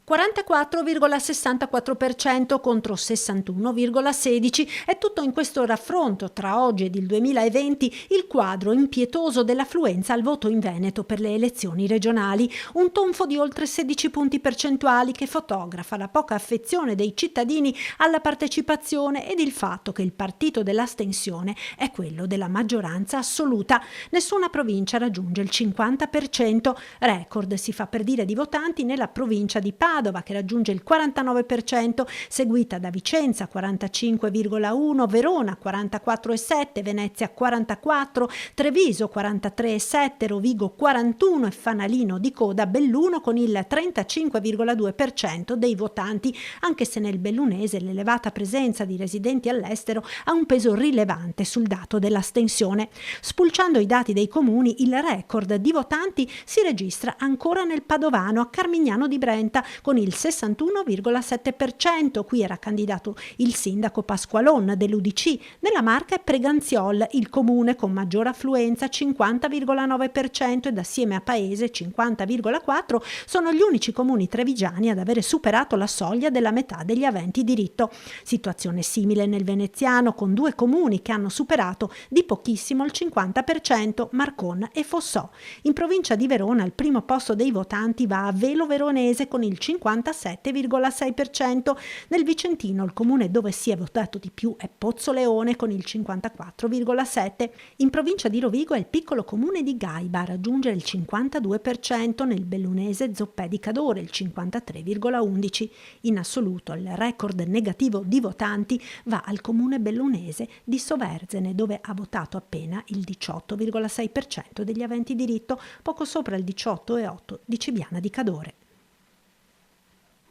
44,64% contro 61,16%. È tutto in questo raffronto tra oggi ed il 2020 il quadro impietoso dell'affluenza al voto in Veneto per le elezioni regionali, un tonfo di oltre 16 punti percentuali che fotografa la poca affezione dei cittadini alla partecipazione ed il fatto che il partito dell'astensione è quello della maggioranza assoluta. Nessuna provincia raggiunge il 50%, record si fa per dire di votanti nella provincia di Padova che raggiunge il 49%, seguita da Vicenza 45,1%, Verona 44,7%, Venezia 44%, Treviso 43,7%, Rovigo 41% e fanalino di coda Belluno con il 35,2% dei votanti, anche se nel bellunese l'elevata presenza di residenti all'estero ha un peso rilevante sul dato dell'astensione. Spulciando i dati dei comuni, il record di votanti si registra ancora nel padovano a Carmignano di Brenta con il 61,7%. Qui era candidato il sindaco Pasqualon dell'UDC. Nella Marca è Preganziol, il comune con maggior affluenza 50,9% ed assieme a Paese 50,4% sono gli unici comuni trevigiani ad avere superato la soglia della metà degli aventi diritto. Situazione simile nel veneziano con due comuni che hanno superato di pochissimo il 50%, Marcon e Fossò. In provincia di Verona il primo posto dei votanti va a Velo Veronese con il 57,6%. Nel Vicentino il comune dove si è votato di più è Pozzoleone con il 54,7%. In provincia di Rovigo è il piccolo comune di Gaiba a raggiungere il 52%, nel bellunese Zoppè di Cadore il 53,11%. In assoluto il record negativo di votanti va al comune bellunese di Soverzene dove ha votato appena il 18,6% degli aventi diritto, poco sopra il 18,8% di Cibiana di Cadore.